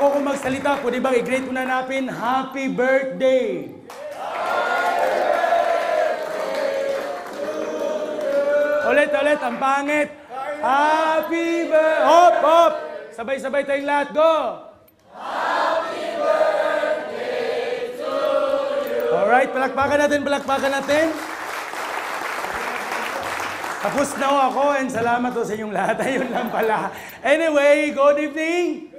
bago ko magsalita, pwede bang i-greet muna natin, Happy Birthday! Ulit, ang pangit. Happy birthday! Hop, hop! Sabay-sabay tayong lahat, go! Happy birthday to you! Alright, palakpakan natin. Tapos na ho ako, and salamat ho sa inyong lahat. Ayun lang pala. Anyway, good evening!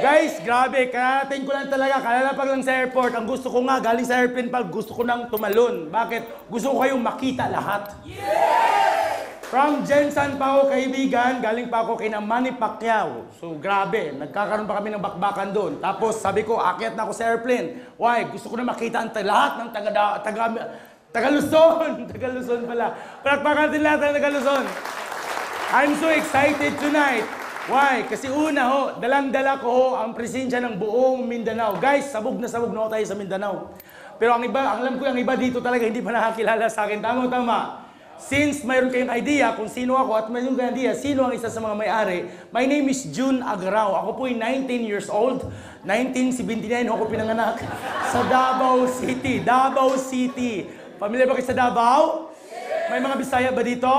Guys, grabe, karating ko lang talaga, kalalapag lang sa airport. Ang gusto ko nga, galing sa airplane pa, gusto ko nang tumalon. Bakit? Gusto ko kayong makita lahat. From Jensen pa ako, kaibigan, galing pa ako kay Manny Pacquiao. So, grabe, nagkakaroon pa kami ng bakbakan doon. Tapos, sabi ko, akyat na ako sa airplane. Why? Gusto ko na makita ang lahat ng taga Luzon. Taga Luzon pala. Palakpakan natin lahat ng taga Luzon. I'm so excited tonight. Why? Kasi una ho, dalang-dala ko ho ang presensya ng buong Mindanao. Guys, sabog na ho tayo sa Mindanao. Pero ang iba, alam ko yung iba dito talaga hindi pa nakakilala sa akin. Tama. Since mayroon kayong idea kung sino ako at mayroon kayong idea sino ang isa sa mga may-ari, my name is June Agrao. Ako po ay 19 years old. 1979 ako pinanganak sa Davao City. Davao City. Pamilya ba kayo sa Davao? May mga Bisaya ba dito?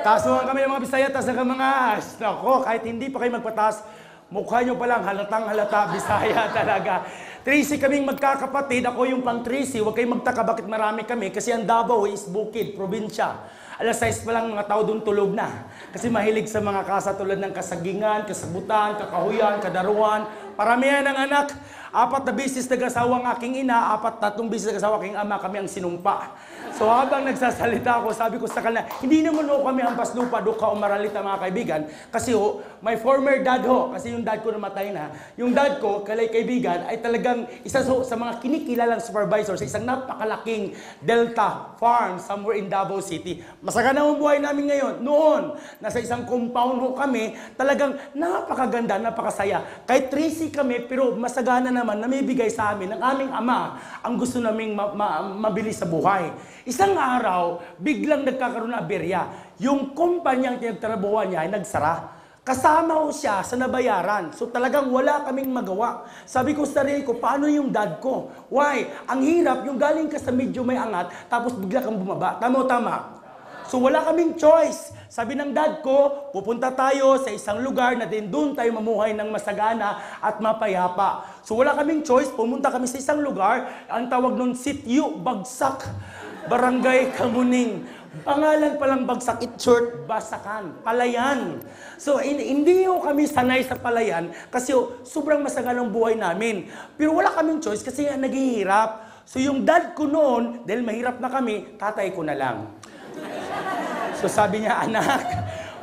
Taas mo kami ng mga Bisaya, taas na ka mga as. Nako, kahit hindi pa kayo magpataas, mukha nyo palang halatang halata, Bisaya talaga. Tracy kaming magkakapatid, ako yung pang Tracy, huwag kayong magtaka bakit marami kami, kasi ang Davao is bukid, probinsya. Alas 6 pa lang mga tao doon tulog na. Kasi mahilig sa mga kasa tulad ng kasagingan, kasabutan, kakahuyan, kadaruan. Paramihan ng anak. 4 na bisis nag-asawa ang aking ina, 3 bisis nag-asawa aking ama, kami ang sinumpa. So habang nagsasalita ako, sabi ko sa kanila, hindi naman ho kami hampas lupa, duka o maralita mga kaibigan. Kasi ho, my former dad ho, kasi yung dad ko namatay na, yung dad ko, kaibigan, ay talagang isa sa mga kinikilalang supervisor sa isang napakalaking Delta Farm somewhere in Davao City. Masagana ang buhay namin ngayon. Noon, nasa isang compound ho kami, talagang napakaganda, napakasaya. Kahit Tracy kami, pero masagana naman na may bigay sa amin ng aming ama ang gusto naming mabilis sa buhay. Isang araw, biglang nagkakaroon ng aberya. Yung kumpanyang tinagtrabuhan niya ay nagsara. Kasama ho siya sa nabayaran. So talagang wala kaming magawa. Sabi ko sa sarili ko, paano yung dad ko? Why? Ang hirap, yung galing ka sa medyo may angat, tapos bigla kang bumaba. Tama. So wala kaming choice. Sabi ng dad ko, pupunta tayo sa isang lugar na din doon tayo mamuhay ng masagana at mapayapa. So wala kaming choice, pumunta kami sa isang lugar, ang tawag nun Sitio Bagsak, Barangay Kamuning. Pangalan palang Bagsak, it short, Basakan, Palayan. So hindi ho kami sanay sa Palayan kasi sobrang masaganang buhay namin. Pero wala kaming choice kasi naghihirap. So yung dad ko noon, dahil mahirap na kami, tatay ko na lang. So sabi niya, anak,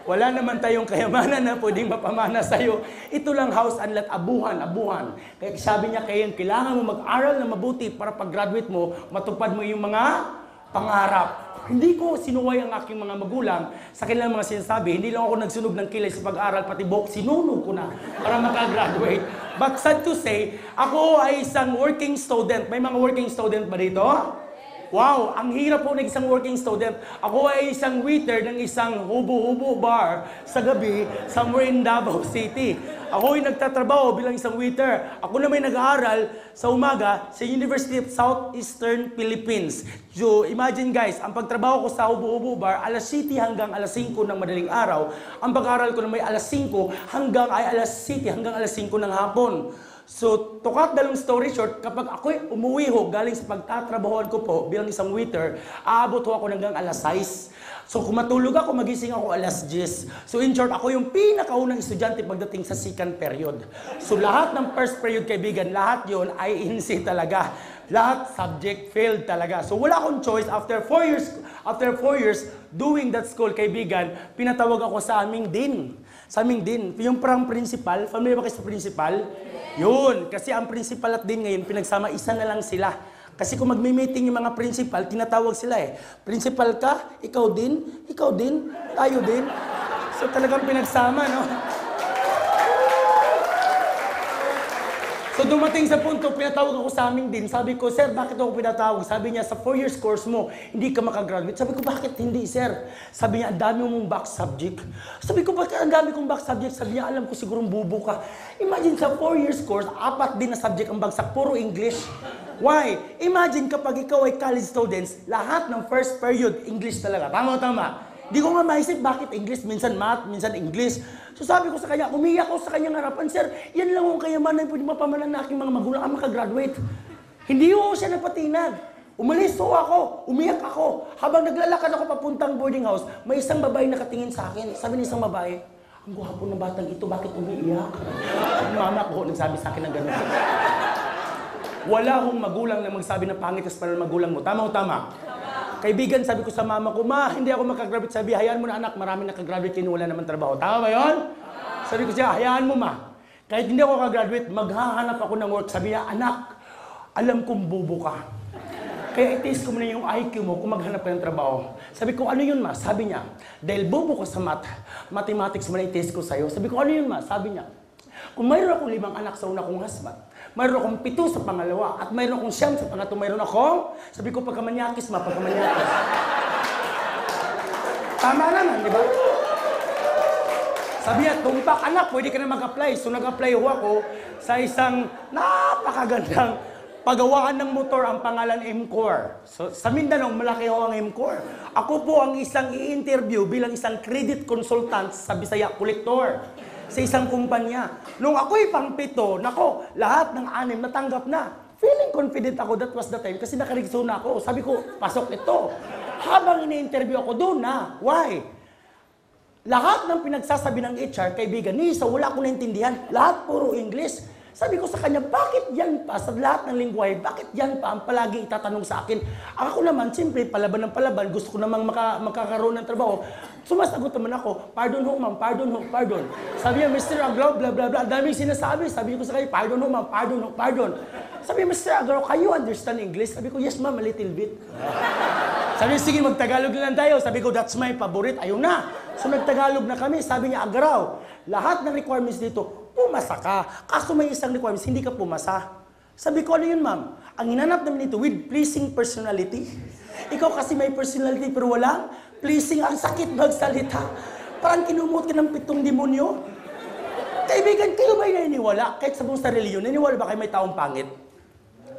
wala naman tayong kayamanan na pwedeng mapamana sa'yo. Ito lang house and lot, abuhan. Kaya sabi niya, kailangan mo mag-aral na mabuti para pag-graduate mo, matupad mo yung mga pangarap. Hindi ko sinuway ang aking mga magulang sa kanilang mga sinasabi. Hindi lang ako nagsunog ng kilay sa pag-aral, pati buhok, sinunog ko na para makagraduate. But sad to say, ako ay isang working student. May mga working student ba dito? Wow, ang hirap po ng isang working student. Ako ay isang waiter ng isang hubo-hubo bar sa gabi somewhere in Davao City. Ako ay nagtatrabaho bilang isang waiter. Ako na may nag-aaral sa umaga sa University of Southeastern Philippines. So, imagine guys, ang pagtrabaho ko sa hubo-hubo bar, alas 7 hanggang alas 5 ng madaling araw. Ang pag-aaral ko na may alas 5 hanggang alas 7 hanggang alas 5 ng hapon. So, to cut the long story short, kapag ako'y umuwi ho, galing sa pagtatrabahoan ko po bilang isang waiter, aabot ho ako hanggang alas 6. So, kung matulog ako, magising ako alas 10. So, in short, ako yung pinakaunang estudyante pagdating sa second period. So, lahat ng first period, kaibigan, lahat yon ay INC talaga. Lahat subject failed talaga. So, wala akong choice. After 4 years doing that school, kaibigan, pinatawag ako sa aming din. Sa aming din. Yung parang principal, familiar ba kayo sa principal? Yun, kasi ang principal at din ngayon, pinagsama, isa na lang sila. Kasi kung magmi-meeting yung mga principal, tinatawag sila eh. Principal ka, ikaw din, tayo din. So talagang pinagsama, no? So dumating sa punto, pinatawag ako sa amin din. Sabi ko, sir, bakit ako pinatawag? Sabi niya, sa 4 years course mo, hindi ka makagraduate. Sabi ko, bakit hindi, sir? Sabi niya, ang dami mong back subject. Sabi ko, bakit ang dami kong back subject? Sabi niya, alam ko sigurong bubo ka. Imagine sa 4 years course, 4 din na subject ang bagsak, puro English. Why? Imagine kapag ikaw ay college students, lahat ng first period, English talaga. Tama. Di ko nga maisip bakit English, minsan math, minsan English. So sabi ko sa kanya, umiyak ako sa kanyang harapan, sir, yan lang ang kayamanan, pwede mapamalan na aking mga magulang ang makagraduate. Hindi ko siya napatinag. Umalis ho ako, umiyak ako. Habang naglalakad ako papuntang boarding house, may isang babae nakatingin sa akin. Sabi ni isang babae, ang gwapo ng batang ito, bakit umiiyak? Mama ko, nagsabi sa akin ng gano'n. Wala akong magulang na magsabi na pangit kas para magulang mo. Tama o tama? Kaibigan, sabi ko sa mama ko, ma, hindi ako makagraduate. Sabi, hayaan mo na anak, marami nakagraduate kayo, wala naman trabaho. Tama ba yun? Sabi ko siya, hayaan mo ma. Kahit hindi ako makagraduate, maghahanap ako ng work. Sabi niya, anak, alam kong bobo ka. Kaya i-test ko muna yung IQ mo kung maghanap ka ng trabaho. Sabi ko, ano yun ma? Sabi niya, dahil bobo ka sa mathematics mo na i-test ko sa'yo. Sabi ko, ano yun ma? Sabi niya, kung mayroon akong 5 anak sa una kong husband, mayroon akong 7 sa pangalawa, at mayroon akong 9 sa pangatlo, mayroon akong, sabi ko, pagkamanyakis ma, pagkamanyakis. Tama naman, di ba? Sabi niya, tumpak anak, pwede ka na mag-apply. So nag-apply ho ako sa isang napakagandang pagawaan ng motor, ang pangalan M-Core. So sa Mindanao, malaki ho ang M-Core. Ako po ang isang i-interview bilang isang credit consultant sa Bisaya Collector sa isang kumpanya. Nung ako'y pang-7, nako, lahat ng 6 natanggap na. Feeling confident ako, that was the time, kasi nakarigso na ako. Sabi ko, pasok ito. Habang ini-interview ako, doon na. Why? Lahat ng pinagsasabi ng HR, kaibigan, Nisa, wala akong naintindihan. Lahat puro English. Sabi ko sa kanya, bakit yan pa? Sa lahat ng lingwahe, bakit yan pa ang palagi itatanong sa akin? Ako naman, siyempre, palaban ng palaban, gusto ko namang makakaroon ng trabaho. Sumasagot naman ako, pardon ho ma'am, pardon ho, pardon. Sabi niya, Mr. Agro, blah blah blah, daming sinasabi. Sabi ko sa kanya, pardon ho ma'am, pardon ho, pardon. Sabi niya, Mr. Agro, can you understand English? Sabi ko, yes ma'am, a little bit. Sabi niya, sige, mag-Tagalog na lang tayo. Sabi ko, that's my favorite. Ayun na. So nag-Tagalog na kami. Sabi niya, Agaraw, lahat ng requirements dito, pumasa ka. Kaso may isang requirements, hindi ka pumasa. Sabi ko, ano yun ma'am? Ang hinanap namin dito, with pleasing personality. Ikaw kasi may personality pero walang pleasing, ang sakit magsalita. Parang kinumot ka ng 7 demonyo. Kaibigan, kayo ba'y naniniwala? Kahit sa buong sarili yun, naniniwala ba kayo may taong pangit?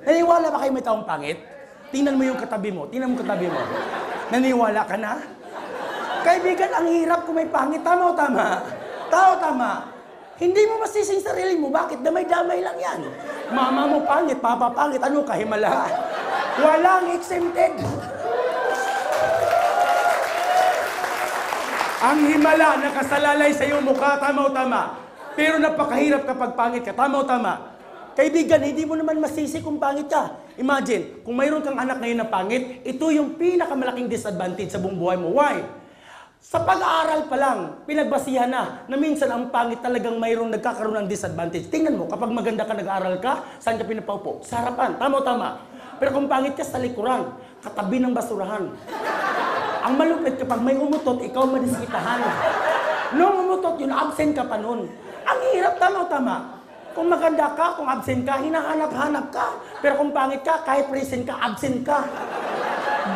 Naniniwala ba kayo may taong pangit? Tingnan mo yung katabi mo. Tingnan mo katabi mo. Naniniwala ka na? Kaibigan, ang hirap kung may pangit. Tama o tama? Tama o tama? Hindi mo masising sarili mo. Bakit? Damay-damay lang yan. Mama mo pangit, papa pangit. Ano ka, himala? Walang exempted. Ang himala nakasalalay sa iyong mukha, tama o tama. Pero napakahirap kapag pangit ka, tama o tama. Kaibigan, hindi mo naman masisi kung pangit ka. Imagine, kung mayroon kang anak ngayon na pangit, ito yung pinakamalaking disadvantage sa buong buhay mo. Why? Sa pag-aaral pa lang, pinagbasihan na minsan ang pangit talagang mayroong nagkakaroon ng disadvantage. Tingnan mo, kapag maganda ka, nag-aaral ka, saan ka pinapaupo? Sa harapan, tama o tama. Pero kung pangit ka, sa likuran, katabi ng basurahan. Ang malupit kapag may umutot, ikaw madiskitahan. Nung umutot yun, absent ka pa nun. Ang hirap, tama o tama. Kung maganda ka, kung absent ka, hinahanap-hanap ka. Pero kung pangit ka, kahit present ka, absent ka.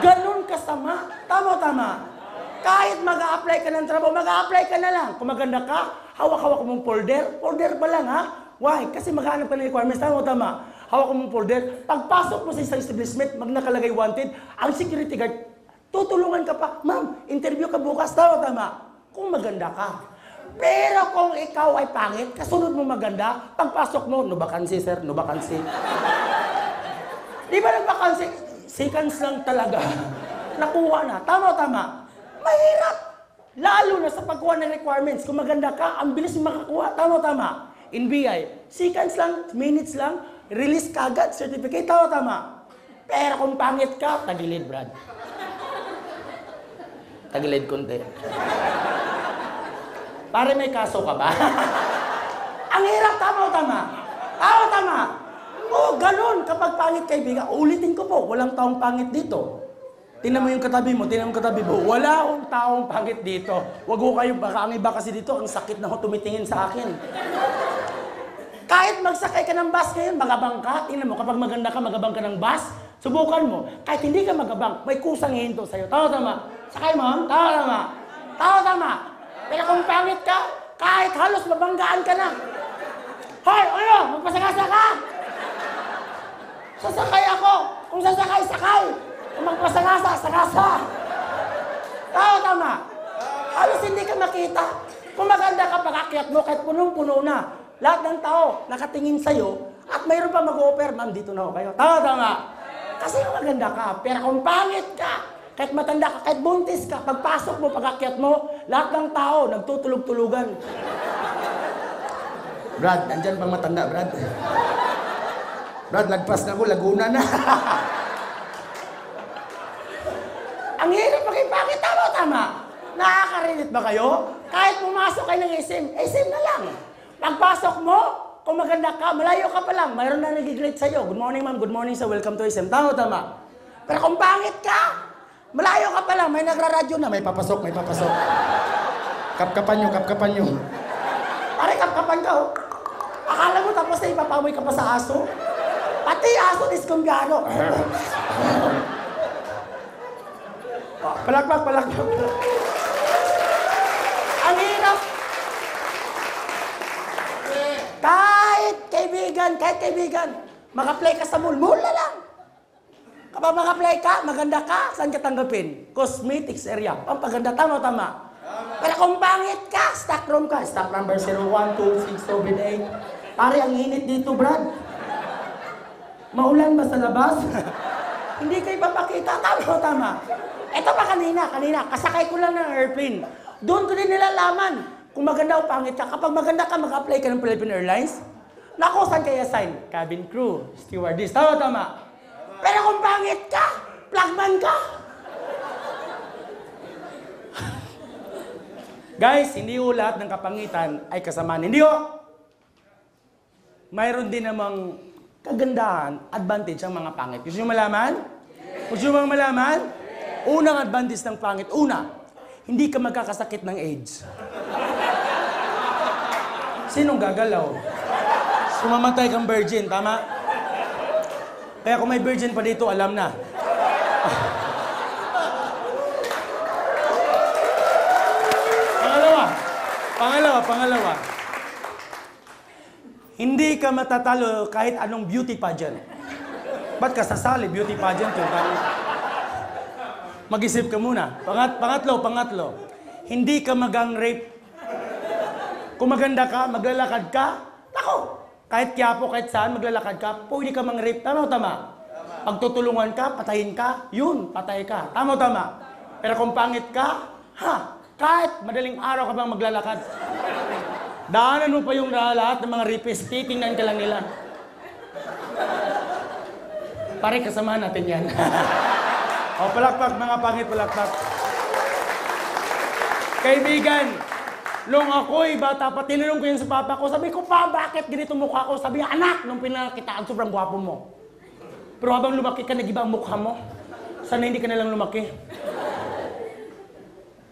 Ganon kasama. Tama o tama. Kahit mag-a-apply ka ng trabaho, mag-a-apply ka na lang. Kung maganda ka, hawak-hawak mong folder. Folder pa lang, ha? Why? Kasi maghanap ka ng requirements. Tama o tama. Hawak mong folder. Pagpasok mo sa isang establishment, nakalagay wanted, ang security guard, tutulungan ka pa. Ma'am, interview ka bukas. Tama o tama. Kung maganda ka. Pero kung ikaw ay pangit, kasunod mo maganda, pagpasok mo, no vacancy, sir, no vacancy. Di ba nag-vacancy? Seconds lang talaga. Nakuha na. Tama o tama. Mahirap. Lalo na sa pagkuha ng requirements. Kung maganda ka, ang bilis makakuha. Tama o tama. In BI, seconds lang, minutes lang, release kagad, certificate. Tama o tama. Pero kung pangit ka, tagilid, Brad. Tagilid konti. Pare, may kaso ka ba? Ang hirap, tama o tama? Tama o tama? Oo, ganun. Kapag pangit kaibigan, ulitin ko po, walang taong pangit dito. Tingnan mo yung katabi mo, tingnan mo yung katabi mo. Wala akong taong pangit dito. Wag ko kayo, baka ang iba kasi dito, ang sakit na ho tumitingin sa akin. Kahit magsakay ka ng bus ngayon, magabang ka. Tingnan mo, kapag maganda ka, magabang ka ng bus. Subukan mo. Kahit hindi ka magabang, may kusang hihinto sa'yo. Tama. Sakay mo? Tama. Pero kung pangit ka, kahit halos mabanggaan ka na. Hoy, ano? Magpasagasa ka? Sasakay ako. Kung sasakay, sakay. Kung magpasagasa, sagasa. Tama. Halos hindi ka makita. Kung maganda ka pag-akyat mo, kahit punong-puno na, lahat ng tao nakatingin sa'yo, at mayroon pa mag-offer, ma'am, dito na ako kayo. Tama. Kasi maganda ka. Pero kung pangit ka, kahit matanda ka, kahit buntis ka, pagpasok mo, pag-akyat mo, lahat ng tao nagtutulog-tulugan. Brad, nandyan pang matanda, Brad. Brad, lagpas na ako, Laguna na. Ang hirap maging-pangit, tama. Nakaka-relate ba kayo? Kahit pumasok kayo ng SM na lang. Pagpasok mo, kung maganda ka, malayo ka pa lang, mayroon na nag-greet sa'yo. Good morning, ma'am. Good morning, sir. Welcome to SM. Tama. Pero kung pangit ka, malayo ka pa lang, may nagraradyo na, may papasok. Kapkapan nyo. Pare, kapkapan ka, oh. Akala mo tapos na ipapamoy ka pa sa aso? Pati aso diskumbyado. Palakpak. Ang hirap. Kahit kaibigan, maka-play ka sa mall na lang. Kapag maka-play ka, maganda ka, saan ka tanggapin? Cosmetics area. Pampaganda, tama. Pero kung pangit ka, stock room ka. Stock number 01, 2, 6, 7, 8. Pare, ang init dito, Brad. Maulan ba sa labas? Hindi kayo papakita. Tama. Ito pa kanina. Kasakay ko lang ng airplane. Doon ko din nilalaman kung maganda o pangit ka. Kapag maganda ka, mag-apply ka ng Philippine Airlines. Naku, saan kayo assign? Cabin crew, stewardess. Tama. Pero kung pangit ka, flagman ka. Guys, hindi ho lahat ng kapangitan ay kasamaan. Hindi ho. Mayroon din namang kagandahan, advantage ang mga pangit. Gusto nyo malaman? Unang advantage ng pangit. Hindi ka magkakasakit ng AIDS. Sinong gagalaw? Sumamatay kang virgin, tama? Kaya kung may virgin pa dito, alam na. Pangalawa. Hindi ka matatalo kahit anong beauty pageant. Ba't ka sasali? Beauty pageant yun. Mag-isip ka muna. Pangatlo. Hindi ka magang-rape. Kung maganda ka, maglalakad ka, ako, kahit Quiapo, kahit saan, maglalakad ka, pwede ka mang-rape. Tama. Pagtutulungan ka, patayin ka, yun, patay ka. Tama. Pero kung pangit ka, kahit madaling araw ka bang maglalakad, daanan mo pa yung lahat ng mga rapist, titingnan ka lang nila. Pare, kasama natin yan. O, palakpak, mga pangit, palakpak. Kaibigan, nung ako'y bata pa, tinanong ko yun sa papa ko, sabi ko, pa, bakit ganito mukha ko? Sabi niya, anak, nung pinakitaan, sobrang gwapo mo. Pero habang lumaki ka, nag-iba ang mukha mo. Sana hindi ka nalang lumaki.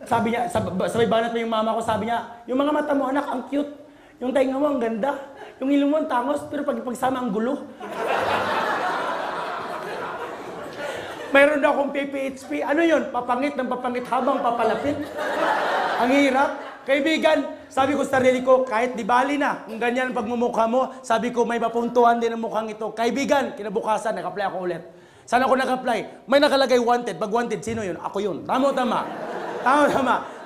Sabi niya, sabay banat mo yung mama ko, sabi niya, yung mga mata mo, anak, ang cute. Yung tainga mo, ang ganda. Yung ilong mo, ang tangos, pero pagsama, ang gulo. Mayroon daw akong PPHP. Ano yun? Papangit ng papangit habang papalapit. Ang hirap. Kaibigan, sabi ko sa sarili ko, kahit di bali na, kung ganyan ang pagmumukha mo, sabi ko, may mapuntuhan din ang mukhang ito. Kaibigan, kinabukasan, nag-apply ako ulit. Saan ako nag-apply? May nakalagay wanted. Pag wanted, sino yun? Ako yun. Tama.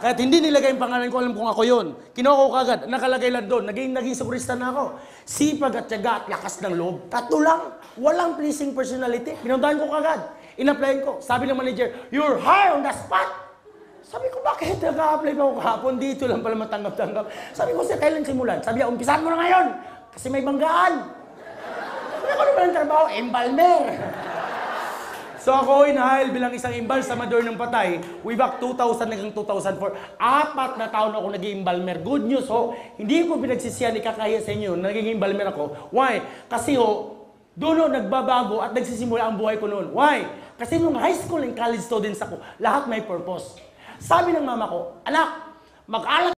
Kahit hindi nilagay yung pangalan ko, alam kong ako yun. Kinuha ko kagad, nakalagay lang doon. Naging segurista na ako. Sipag at tiyaga at lakas ng loob. Tatlo lang. Walang pleasing personality. Pinuntahan ko kagad. In-applyin ko. Sabi ng manager, you're hired on the spot. Sabi ko, bakit nag-a-apply pa ako kahapon? Dito lang pala matanggap-tanggap. Sabi ko, sir, kailan simulan? Sabi niya, umpisahan mo na ngayon. Kasi may banggaan. Sabi ko, ano ba ng trabaho? Embalmer. So ako inahayal bilang isang embalsamador ng patay. Way back 2000 hanggang 2004. 4 na taon ako naging embalmer. Good news ho, hindi ko pinagsisiyan, ikakaya sa inyo, naging embalmer ako. Why? Kasi doon nagbabago at nagsisimula ang buhay ko noon. Why? Kasi nung high school and college students ako, lahat may purpose. Sabi ng mama ko, anak, mag-alak